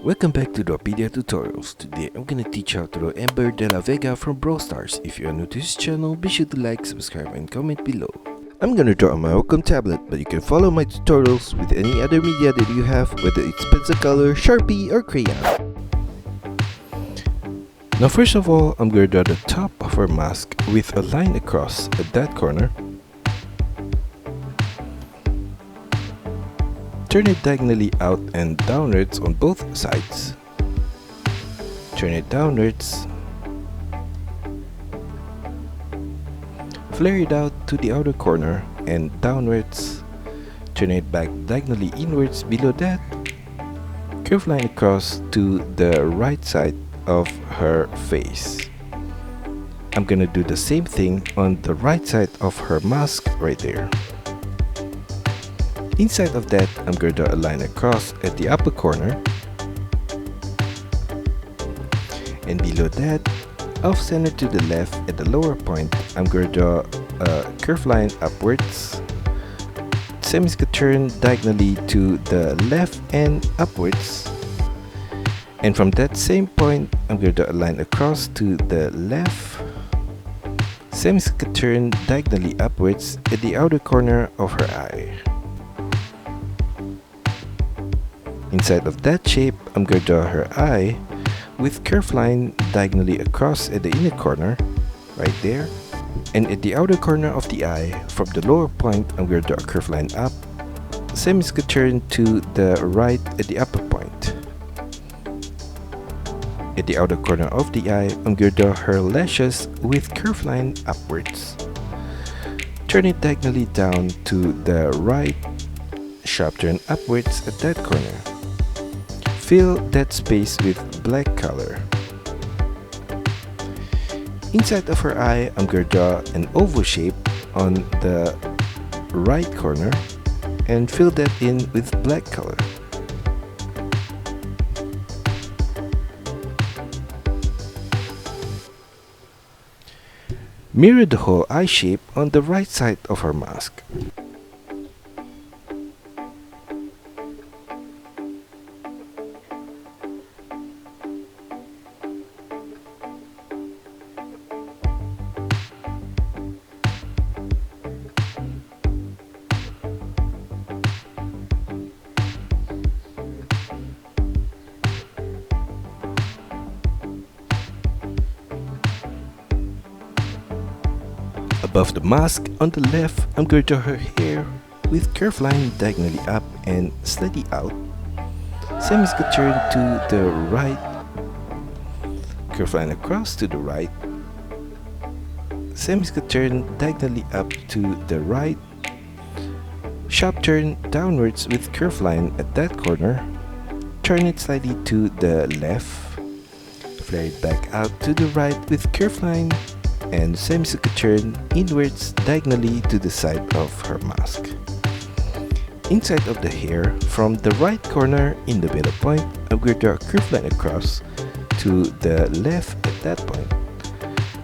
Welcome back to DRAWPEDIA tutorials. Today I'm gonna teach how to draw Ember de la Vega from Brawl Stars. If you are new to this channel, be sure to like, subscribe and comment below. I'm gonna draw on my Wacom tablet, but you can follow my tutorials with any other media that you have, whether it's pencil color, Sharpie or crayon. Now first of all, I'm gonna draw the top of her mask with a line across at that corner. Turn it diagonally out and downwards on both sides. Turn it downwards. Flare it out to the outer corner and downwards. Turn it back diagonally inwards below that. Curve line across to the right side of her face. I'm gonna do the same thing on the right side of her mask right there. Inside of that, I'm going to draw a line across at the upper corner. And below that, off center to the left at the lower point, I'm going to draw a curved line upwards. Same is going to turn diagonally to the left and upwards. And from that same point, I'm going to draw a line across to the left. Same is going to turn diagonally upwards at the outer corner of her eye. Inside of that shape, I'm going to draw her eye with curved line diagonally across at the inner corner, right there. And at the outer corner of the eye, from the lower point, I'm going to draw a curved line up. Same is going to turn to the right at the upper point. At the outer corner of the eye, I'm going to draw her lashes with curved line upwards. Turn it diagonally down to the right, sharp turn upwards at that corner. Fill that space with black color. Inside of her eye, I'm going to draw an oval shape on the right corner and fill that in with black color. Mirror the whole eye shape on the right side of her mask. Above the mask, on the left, I'm going to draw her hair with curved line diagonally up and slightly out. Same is going to turn to the right, curved line across to the right. Same is going to turn diagonally up to the right. Sharp turn downwards with curved line at that corner. Turn it slightly to the left. Flare it back out to the right with curved line. And same is going to turn inwards diagonally to the side of her mask. Inside of the hair, from the right corner in the middle point, I'm going to draw a curved line across to the left at that point.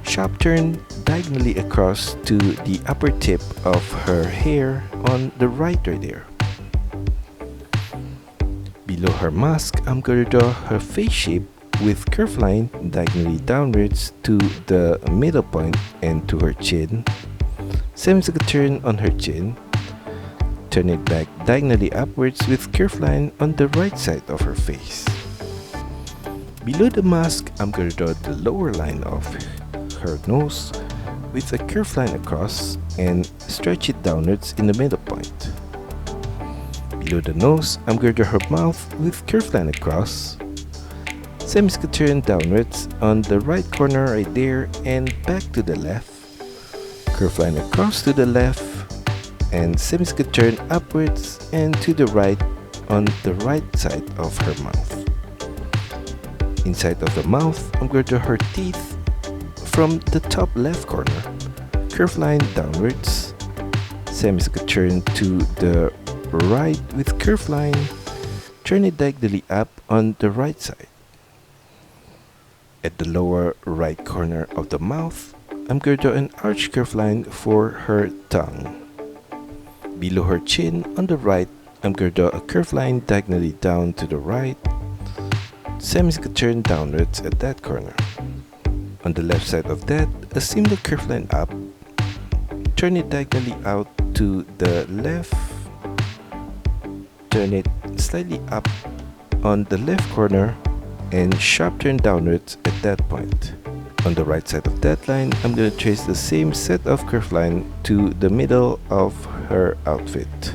Sharp turn diagonally across to the upper tip of her hair on the right there. Below her mask, I'm going to draw her face shape with curved line diagonally downwards to the middle point and to her chin. Same is going to turn on her chin. Turn it back diagonally upwards with curved line on the right side of her face. Below the mask, I'm going to draw the lower line of her nose with a curved line across and stretch it downwards in the middle point. Below the nose, I'm going to draw her mouth with curved line across. Same is going to turn downwards on the right corner right there and back to the left. Curve line across to the left. And same is going to turn upwards and to the right on the right side of her mouth. Inside of the mouth, I'm going to draw her teeth from the top left corner. Curve line downwards. Same is going to turn to the right with curve line. Turn it diagonally up on the right side. At the lower right corner of the mouth, I'm going to draw an arch curve line for her tongue. Below her chin on the right, I'm going to draw a curved line diagonally down to the right. semicircle turn downwards at that corner. On the left side of that, a similar curve line up, turn it diagonally out to the left, turn it slightly up on the left corner, and sharp turn downwards at that point. On the right side of that line, I'm going to trace the same set of curve line to the middle of her outfit.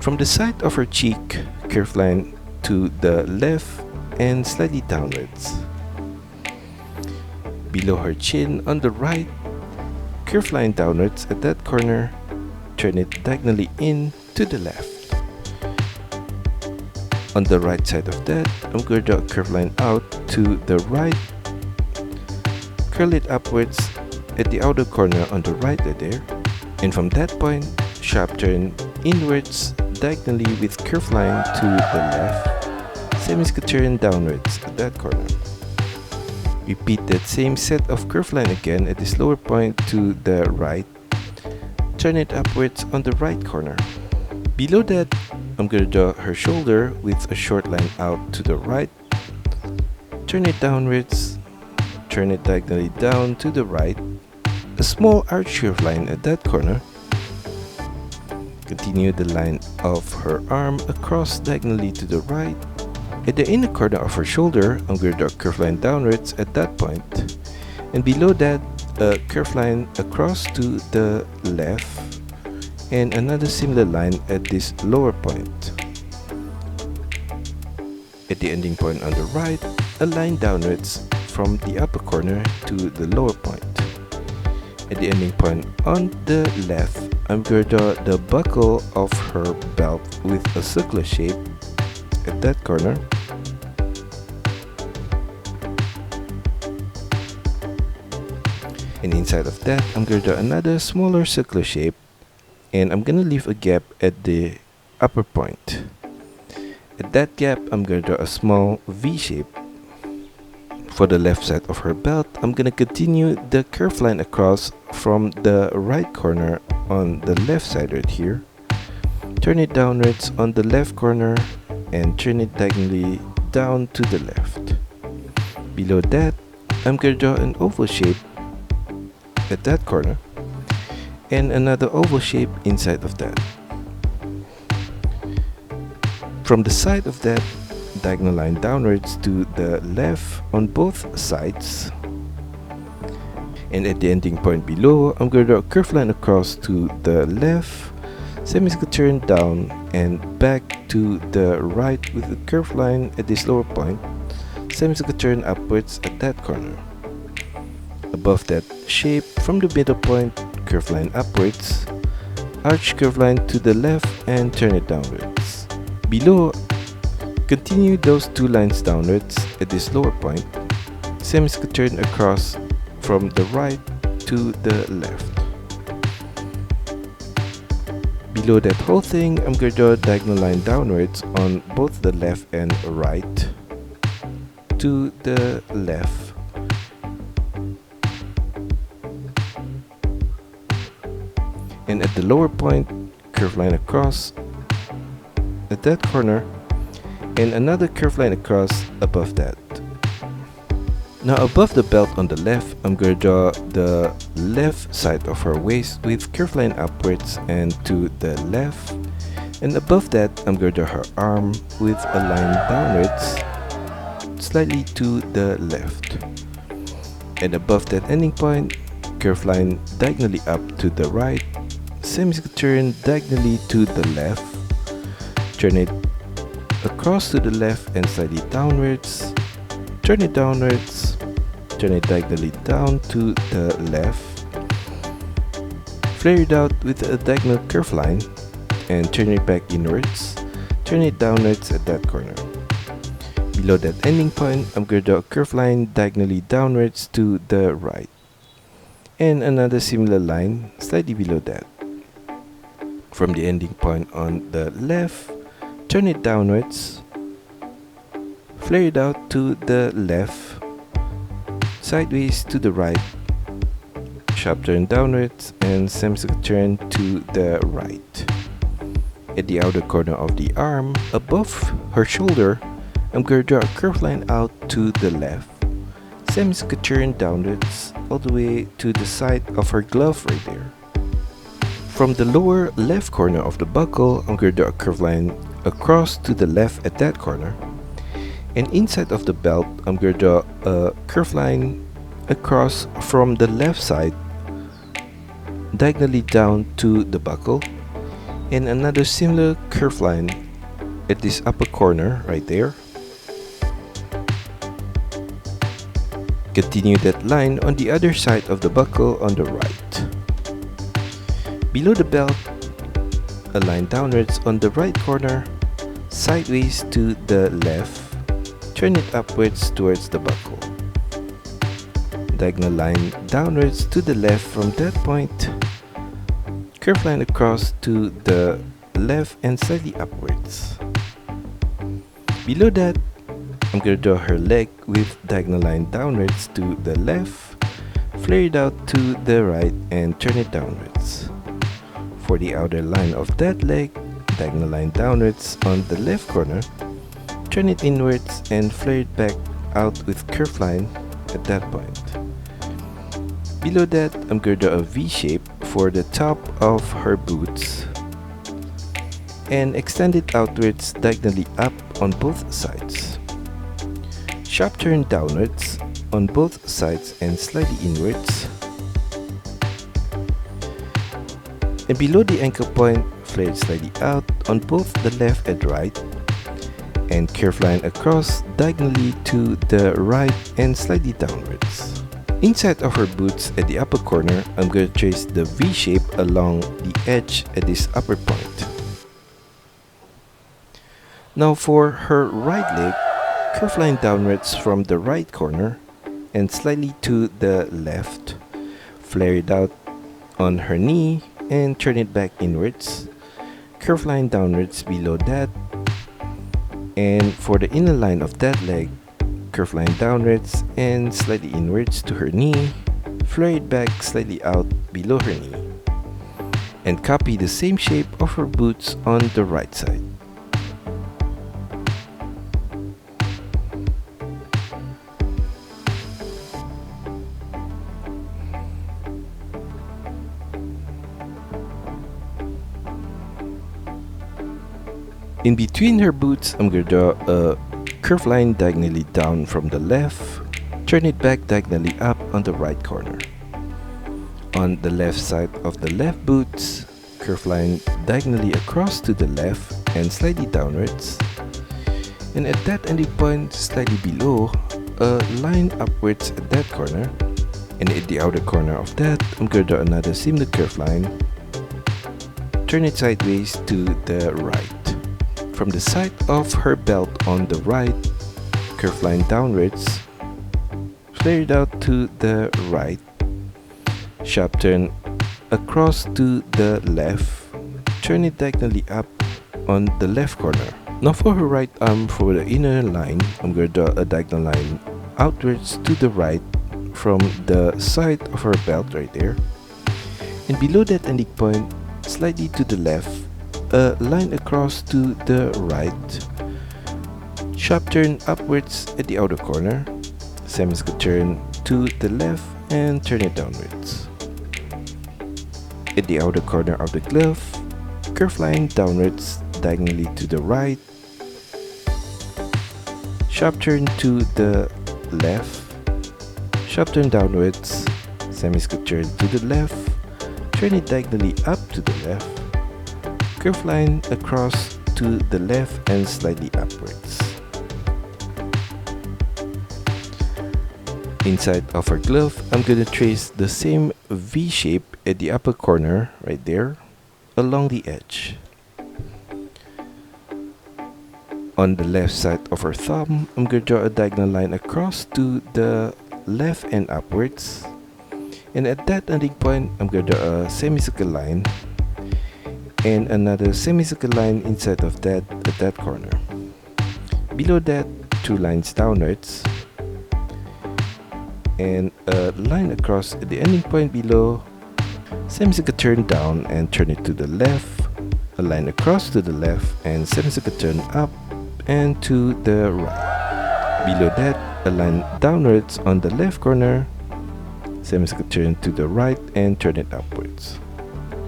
From the side of her cheek, curve line to the left and slightly downwards. Below her chin on the right, curve line downwards at that corner, turn it diagonally in to the left. On the right side of that, I'm going to draw a curve line out to the right, curl it upwards at the outer corner on the right there, and from that point, sharp turn inwards diagonally with curve line to the left, semicircle turn downwards at that corner. Repeat that same set of curve line again at this lower point to the right, turn it upwards on the right corner. Below that, I'm going to draw her shoulder with a short line out to the right, turn it downwards, turn it diagonally down to the right, a small arch curve line at that corner. Continue the line of her arm across diagonally to the right. At the inner corner of her shoulder, I'm going to draw a curve line downwards at that point, and below that, a curve line across to the left, and another similar line at this lower point. At the ending point on the right, a line downwards from the upper corner to the lower point. At the ending point on the left, I'm going to draw the buckle of her belt with a circular shape at that corner. And inside of that, I'm going to draw another smaller circular shape, and I'm going to leave a gap at the upper point. At that gap, I'm going to draw a small V shape. For the left side of her belt, I'm going to continue the curve line across from the right corner on the left side right here. Turn it downwards on the left corner and turn it diagonally down to the left. Below that, I'm going to draw an oval shape at that corner and another oval shape inside of that. From the side of that, diagonal line downwards to the left on both sides, and at the ending point below, I'm going to draw a curve line across to the left, semicircle turn down and back to the right with a curve line at this lower point, semicircle turn upwards at that corner. Above that shape, from the middle point, curve line upwards, arch curve line to the left and turn it downwards. Below, continue those two lines downwards at this lower point, semicircle turn across from the right to the left. Below that whole thing, I'm going to draw a diagonal line downwards on both the left and right to the left. And at the lower point, curve line across at that corner and another curve line across above that. Now above the belt on the left, I'm going to draw the left side of her waist with curve line upwards and to the left, and above that I'm going to draw her arm with a line downwards slightly to the left, and above that ending point, curve line diagonally up to the right, semicircle turn diagonally to the left, turn it across to the left and slightly downwards, turn it downwards, turn it diagonally down to the left, flare it out with a diagonal curve line and turn it back inwards, turn it downwards at that corner. Below that ending point, I'm going to draw a curve line diagonally downwards to the right, and another similar line slightly below that. From the ending point on the left, turn it downwards, flare it out to the left, sideways to the right, sharp turn downwards and semicircle turn to the right. At the outer corner of the arm, above her shoulder, I'm going to draw a curved line out to the left, semicircle turn downwards all the way to the side of her glove right there. From the lower left corner of the buckle, I'm going to draw a curved line across to the left at that corner. And inside of the belt, I'm going to draw a curved line across from the left side diagonally down to the buckle, and another similar curved line at this upper corner right there. Continue that line on the other side of the buckle on the right. Below the belt, a line downwards on the right corner, sideways to the left, turn it upwards towards the buckle. Diagonal line downwards to the left from that point, curved line across to the left and slightly upwards. Below that, I'm going to draw her leg with diagonal line downwards to the left, flare it out to the right and turn it downwards. For the outer line of that leg, diagonal line downwards on the left corner, turn it inwards and flare it back out with curved line at that point. Below that, I'm going to draw a V shape for the top of her boots and extend it outwards diagonally up on both sides. Sharp turn downwards on both sides and slightly inwards. And below the ankle point, flare it slightly out on both the left and right, and curved line across diagonally to the right and slightly downwards. Inside of her boots at the upper corner, I'm going to trace the V shape along the edge at this upper point. Now for her right leg, curved line downwards from the right corner and slightly to the left, flare it out on her knee and turn it back inwards, curved line downwards below that, and for the inner line of that leg, curved line downwards and slightly inwards to her knee, flare it back slightly out below her knee, and copy the same shape of her boots on the right side. In between her boots, I'm going to draw a curved line diagonally down from the left, turn it back diagonally up on the right corner. On the left side of the left boots, curved line diagonally across to the left and slightly downwards. And at that ending point, slightly below, a line upwards at that corner. And at the outer corner of that, I'm going to draw another similar curved line. Turn it sideways to the right. From the side of her belt on the right, curved line downwards, flare it out to the right, sharp turn across to the left, turn it diagonally up on the left corner. Now for her right arm, for the inner line, I'm going to draw a diagonal line outwards to the right from the side of her belt right there. And below that ending point, slightly to the left, a line across to the right, sharp turn upwards at the outer corner, semicircle turn to the left and turn it downwards. At the outer corner of the glove, curved line downwards diagonally to the right, sharp turn to the left, sharp turn downwards, semicircle turn to the left, turn it diagonally up to the left, curved line across to the left and slightly upwards. Inside of our glove, I'm going to trace the same V shape at the upper corner right there along the edge. On the left side of her thumb, I'm going to draw a diagonal line across to the left and upwards. And at that ending point, I'm going to draw a semicircle line and another semicircle line inside of that at that corner. Below that, two lines downwards and a line across at the ending point below, semicircle turn down and turn it to the left, a line across to the left and semicircle turn up and to the right. Below that, a line downwards on the left corner, semicircle turn to the right and turn it upwards.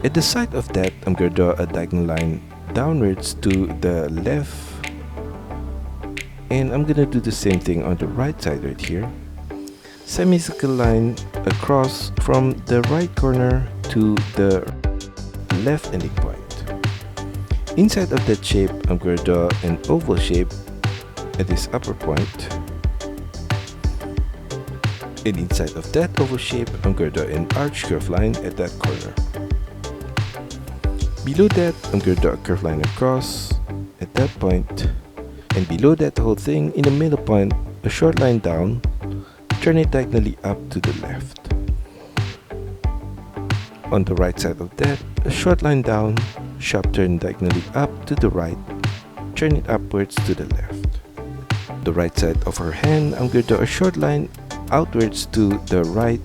At the side of that, I'm going to draw a diagonal line downwards to the left, and I'm going to do the same thing on the right side right here. Semicircle line across from the right corner to the left ending point. Inside of that shape, I'm going to draw an oval shape at this upper point. And inside of that oval shape, I'm going to draw an arch curve line at that corner. Below that, I'm going to draw a curve line across at that point. And below that whole thing, in the middle point, a short line down, turn it diagonally up to the left. On the right side of that, a short line down, sharp turn diagonally up to the right, turn it upwards to the left. The right side of her hand, I'm going to draw a short line outwards to the right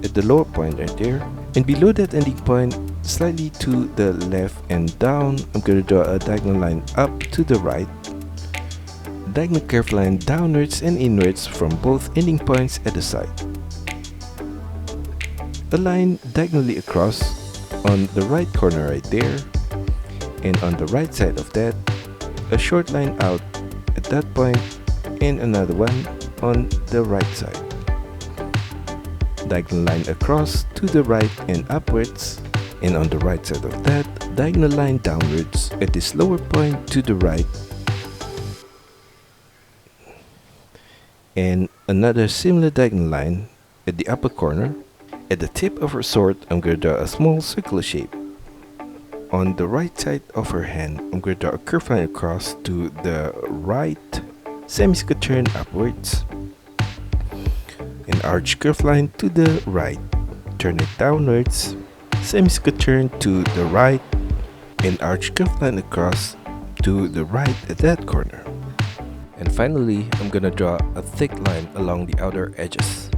at the lower point right there. And below that ending point, slightly to the left and down, I'm going to draw a diagonal line up to the right. Diagonal curve line downwards and inwards from both ending points at the side. A line diagonally across on the right corner right there, and on the right side of that, a short line out at that point and another one on the right side. Diagonal line across to the right and upwards, and on the right side of that, diagonal line downwards at this lower point to the right, and another similar diagonal line at the upper corner. At the tip of her sword, I'm going to draw a small circular shape. On the right side of her hand, I'm going to draw a curved line across to the right, semicircle turn upwards, an arch curved line to the right, turn it downwards, semicircle turn to the right, an arch curved line across to the right at that corner. And finally, I'm going to draw a thick line along the outer edges.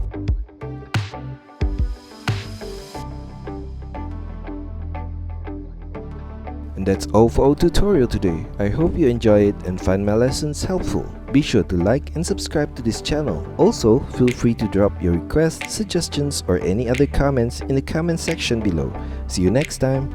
And that's all for our tutorial today. I hope you enjoy it and find my lessons helpful. Be sure to like and subscribe to this channel. Also, feel free to drop your requests, suggestions, or any other comments in the comment section below. See you next time!